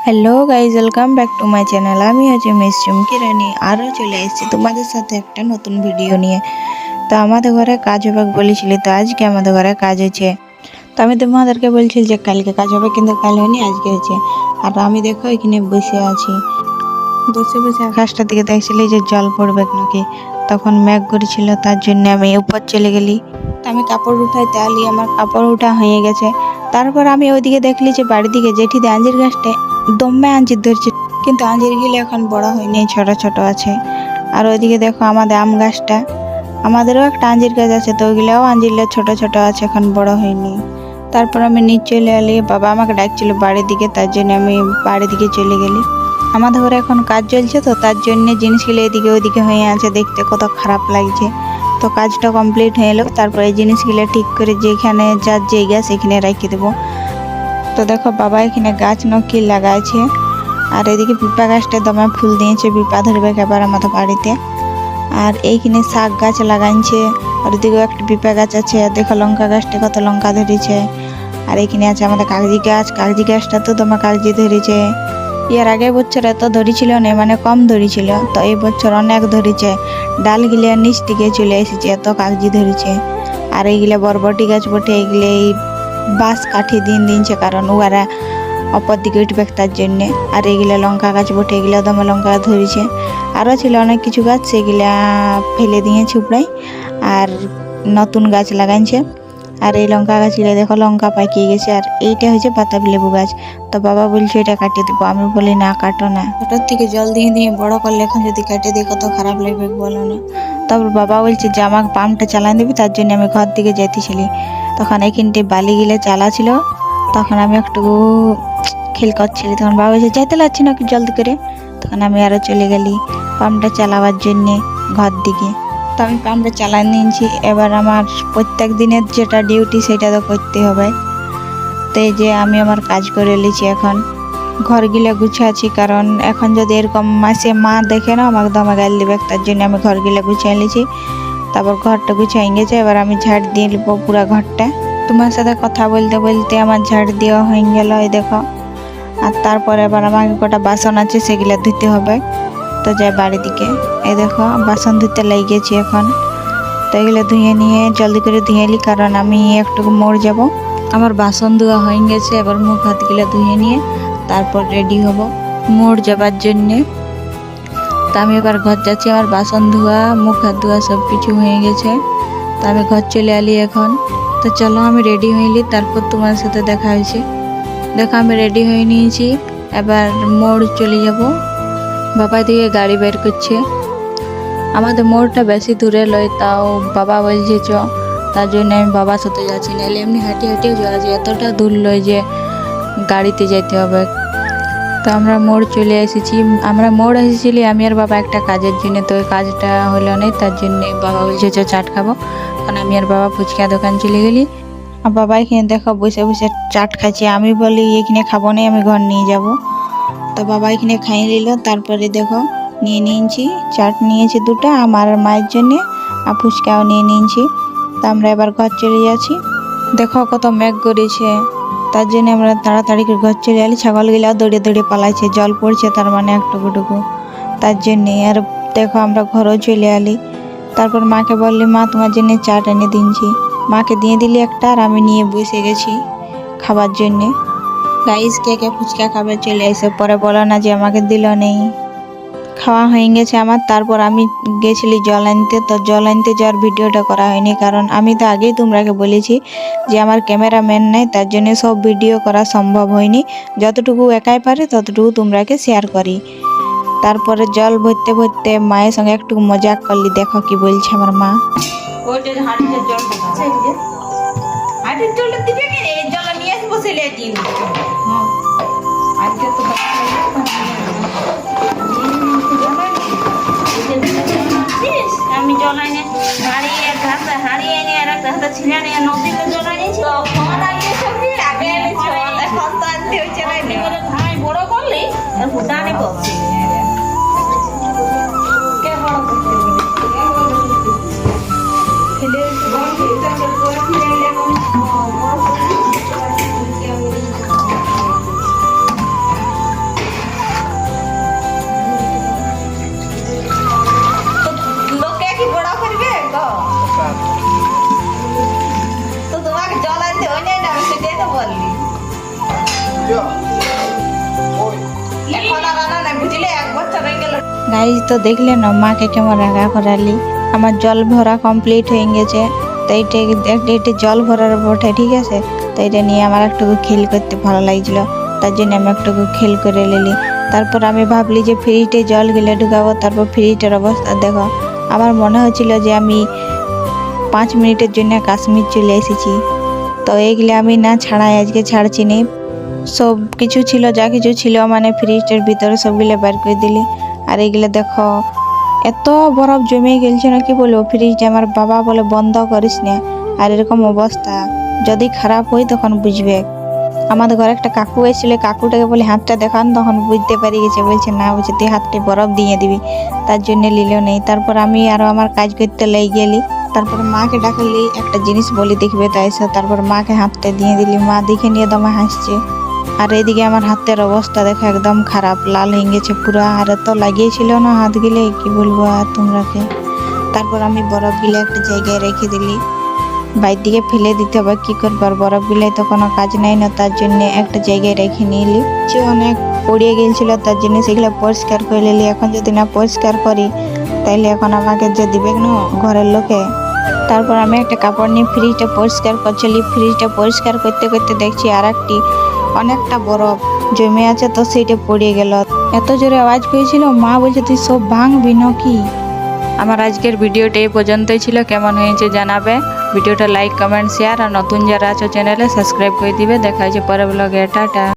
Hello guys, welcome back to my channel. আমি হচ্ছে miss চুমকি রানী, আরও চলে এসেছি তোমাদের সাথে একটা নতুন ভিডিও নিয়ে। তো আমাদের ঘরে কাজ হবে বলেছিলি, তো আজকে আমাদের ঘরে কাজ হয়েছে। তো আমি তোমাদেরকে বলছি যে কালকে কাজ হবে, কিন্তু কাল হয়নি, আজকে হয়েছে। আর আমি দেখো এখানে বসে আছি, বসে বসে আকাশটার দিকে দেখছিলি যে জল পড়বে নাকি। তখন মেঘ করেছিল, তার জন্য আমি উপর চলে গেলি। তো আমি কাপড় উঠাইতে আলি, আমার কাপড় উঠা হয়ে গেছে। তারপর আমি ওইদিকে দেখলি যে বাড়ির দিকে জেঠিতে আঞ্জির গাছটা দমে আঞ্জির ধরছে, কিন্তু আঞ্জিরগুলো এখন বড় হয়নি, ছোট ছোট আছে। আর ওইদিকে দেখো আমাদের আম গাছটা, আমাদেরও একটা আঞ্জির গাছ আছে, তো ওইগুলাও আঞ্জিরগুলো ছোট ছোট আছে, এখন বড় হয়নি। তারপর আমি নিচে চলে এলি, বাবা আমাকে ডাকছিল বাড়ির দিকে, তার জন্য আমি বাড়ির দিকে চলে গেলি। আমাদের ঘরে এখন কাজ চলছে, তো তার জন্য জিনিসগুলো এদিকে ওইদিকে হয়ে আছে, দেখতে কত খারাপ লাগছে। তো কাজটা কমপ্লিট হয়ে এলো, তারপরে এই জিনিসগুলো ঠিক করে যেখানে যার জায়গা সেখানে রেখে দেবো। তো দেখো বাবা এখানে গাছ নকি লাগাইছে, আর এদিকে পিপা গাছটা দমে ফুল দিয়েছে, পিপা ধরবে এবার আমাদের বাড়িতে। আর এইখানে শাক গাছ লাগাইছে, আর ওদিকেও একটা পিপা গাছ আছে। আর দেখো লঙ্কা গাছটা কত লঙ্কা ধরেছে। আর এখানে আছে আমাদের কাগজি গাছ, কাগজি গাছটা তো তোমার কাগজি ধরেছে। এর আগের বছর এত ধরেছিল না, মানে কম ধরেছিল, তো এই বছর অনেক ধরেছে। ডালগুলো নিচ দিকে চলে এসেছে, এত কাগজি ধরেছে। আর এইগুলো বরবটি গাছ বটে, এইগুলো এই বাঁশ কাঠি দিনছে, কারণ ওরা অপর দিকে উঠবে তার জন্যে। আর এইগুলা লঙ্কা গাছ বটে, এগুলো দমে লঙ্কা ধরেছে। আরও ছিল অনেক কিছু গাছ, সেগুলা ফেলে দিয়েছে উপরাই, আর নতুন গাছ লাগাইছে। আর এই লঙ্কা গাছগুলো দেখো লঙ্কা পাকিয়ে গেছে। আর এইটা হচ্ছে বাতাবি লেবু গাছ। তো বাবা বলছে এটা কাটিয়ে দেবো, আমি বলি না কাটো না, ওটার থেকে জল দিয়ে দিয়ে বড় করলে এখন যদি কাটিয়ে দিই কত খারাপ লাগবে বলো না। তারপর বাবা বলছে যে আমাকে পাম্পটা চালাই দিবি, তার জন্য আমি ঘর দিকে যেতেছিলি। তখন এইখানটি বালি গিলে চালা ছিল, তখন আমি একটু খেল করছিলি, তখন বাবা বলছে যাইতে লাগছি না জলদি করে। তখন আমি আরও চলে গেলি পাম্পটা চালাবার জন্যে ঘর দিকে। তো আমি পাম্পটা চালাই নিয়েছি, এবার আমার প্রত্যেক দিনের যেটা ডিউটি সেটা তো করতে হবে। তো এই যে আমি আমার কাজ করে নিয়েছি, এখন ঘরগুলো গুছাচ্ছি, কারণ এখন যদি এরকম মাসে মা দেখে না আমাকে দমে গাল দিবে, তার জন্য আমি ঘরগুলো গুছিয়ে নিয়েছি। তারপর ঘরটা গুছিয়ে গেছে, এবার আমি ঝাড় দিয়ে নেবো পুরো ঘরটা। তোমার সাথে কথা বলতে বলতে আমার ঝাড় দেওয়া হয়ে গেল, এই দেখো। আর তারপরে এবার আমাকে কটা বাসন আছে, সেগুলো ধুতে হবে। তো যাই বাড়ির দিকে, এই দেখো বাসন ধুতে লেগে গেছি এখন। তো এগুলো ধুয়ে নিয়ে জলদি করে ধুয়ে নিই, কারণ আমি একটু মোড় যাব। আমার বাসন ধোয়া হয়ে গেছে, এবার মুখ হাতগুলো ধুয়ে নিয়ে তারপর রেডি হব মোড় যাবার জন্যে। তা আমি এবার ঘর যাচ্ছি, আমার বাসন ধোয়া মুখ হাত ধোয়া সব কিছু হয়ে গেছে। তা আমি ঘর চলে এলি এখন। তো চলো আমি রেডি হইলি, তারপর তোমার সাথে দেখা হয়েছে। দেখো আমি রেডি হয়ে নিয়েছি, এবার মোড় চলে যাব। বাবা দিয়ে গাড়ি বের করছে। আমাদের মোড়টা বেশি দূরে লয়, তাও বাবা বলছে চ, তার জন্য আমি বাবার সাথে যাচ্ছি, নাহলে এমনি হাঁটিয়ে হাঁটিয়ে যাওয়া যায়, এতটা দূর লয় যে গাড়িতে যেতে হবে। তো আমরা মোড় চলে এসেছি, আমরা মোড় এসেছিলি আমি আর বাবা একটা কাজের জন্য, তো ওই কাজটা হলো না, তার জন্যে বাবা বলছে চ চাট খাবো। কারণ আমি আর বাবা ফুচকা দোকান চলে গেলি। আর বাবা এখানে দেখো বসে বসে চাট খাচ্ছে, আমি বলি এখানে খাবো না, আমি ঘর নিয়ে যাব। তো বাবা এখানে খাইয়ে নিল। তারপরে দেখো নিয়ে নিয়েছি চাট, নিয়েছি দুটো আমার মায়ের জন্যে, আর ফুচকাও নিয়ে নিয়েছি। তো আমরা এবার ঘর চলে যাচ্ছি। দেখো কত মেঘ করেছে, তার জন্য আমরা তাড়াতাড়ি করে ঘর চলে এলি। ছাগলগুলাও দৌড়ে দৌড়ে পালাইছে, জল পড়ছে তার মানে একটুকুটুকু, তার জন্যে। আর দেখো আমরা ঘরও চলে এলি। তারপর মাকে বললি মা তোমার জন্য চাট এনে দিনছি, মাকে দিয়ে দিলি একটা, আর আমি নিয়ে বসে গেছি খাবার জন্যে। গাইস কে কে ফুচকা খাবে চলে এসে, পরে বলো না যে আমাকে দিল নেই। খাওয়া হয়ে গেছে আমার। তারপর আমি গেছিলি জল আনতে, তো জল আনতে যাওয়ার ভিডিওটা করা হয়নি, কারণ আমি তো আগেই তোমরাকে বলেছি যে আমার ক্যামেরাম্যান নেই, তার জন্য সব ভিডিও করা সম্ভব হয়নি। যতটুকু একাই পারে ততটুকু তোমরাকে শেয়ার করি। তারপরে জল ভরতে ভরতে মায়ের সঙ্গে একটু মজাক করলি, দেখো কি বলছে আমার মা। আমি জল এনে হারিয়ে এক হাতে হারিয়ে এনে আর একটা হাতে ছিঁড়ে নিয়ে নদীতে জল এনেছি, তো ফোন লাগিয়ে সবজি আগে এনেছি, এখন তো আনতে হচ্ছে না, এবারে ভাই বড় করলি আর ভুটানে করছি কে বড় করতে ফেলে বড় করতে করে ফেলে এবং বড় করতে গাইজ তো দেখলে না মাকে কেমন রাগা করালি। আমার জল ভরা কমপ্লিট হয়ে গেছে, তো এইটা জল ভরার বটে, ঠিক আছে। তো এটা নিয়ে আমার একটু খেল করতে ভালো লাগছিল, তার জন্য আমি একটু খেল করে নিলি। তারপর আমি ভাবলি যে ফ্রিজে জল গেলে ঢুকাবো। তারপর ফ্রিজটার অবস্থা দেখো, আমার মনে হচ্ছিল যে আমি 5 মিনিটের জন্য কাশ্মীর চলে এসেছি। তো এইগুলো আমি না ছাড়াই আজকে ছাড়ছি নি, সব কিছু ছিল, যা কিছু ছিল মানে ফ্রিজটার ভিতরে সবগুলো বার করে দিলি। আর এইগুলো দেখো এত বরফ জমে গেছে না, কি বলবো। ফ্রিজটা আমার বাবা বলে বন্ধ করিস না, আর এরকম অবস্থা যদি খারাপ হয় তখন বুঝবে। আমাদের ঘরে একটা কাকু এসেছিল, কাকুটাকে বলে হাতটা দেখান, তখন বুঝতে পারি গেছে, বলছে না বলছে তুই হাতটা বরফ দিয়ে দিবি, তার জন্য লিলেও নেই। তারপর আমি আরো আমার কাজ করতে লেগে গেলি। তারপর মাকে ডাকলি, একটা জিনিস বলি দেখবে, তাই সব। তারপর মাকে হাতটা দিয়ে দিলি, মা দেখে নিয়ে দমে হাসছে। আর এদিকে আমার হাতের অবস্থা দেখো একদম খারাপ, লাল হয়ে গেছে পুরো। আর এত লাগিয়েছিল না হাত গিলে, কি বলবো আর তোমরাকে। তারপর আমি বরফ গিলে একটা জায়গায় রেখে দিলি, বাইর দিকে ফেলে দিতে হবে, কি করবার, বরফ গিলে তো কোনো কাজ নাই না, তার জন্য একটা জায়গায় রেখে নিলি। যে অনেক পড়িয়ে গেছিল, তার জন্য সেগুলো পরিষ্কার করে নিলি। এখন যদি না পরিষ্কার করি তাইলে এখন আমাকে যে দিবে না ঘরের লোকে। তারপর আমি একটা কাপড় নিয়ে ফ্রিজটা পরিষ্কার করছিলি। ফ্রিজটা পরিষ্কার করতে করতে দেখছি আর একটি অনেকটা বরফ জমে আছে, তো সেইটা পড়ে গেল। এত জোরে আওয়াজ পেয়েছিল, মা বলছে তুই সব ভাঙবি নাকি। আমার আজকের ভিডিওটা এই পর্যন্তই ছিল, কেমন হয়েছে জানাবে। ভিডিওটা লাইক কমেন্ট শেয়ার, আর নতুন যারা আছো চ্যানেলে সাবস্ক্রাইব করে দিবে। দেখা হচ্ছে পরের ব্লগে, টাটা।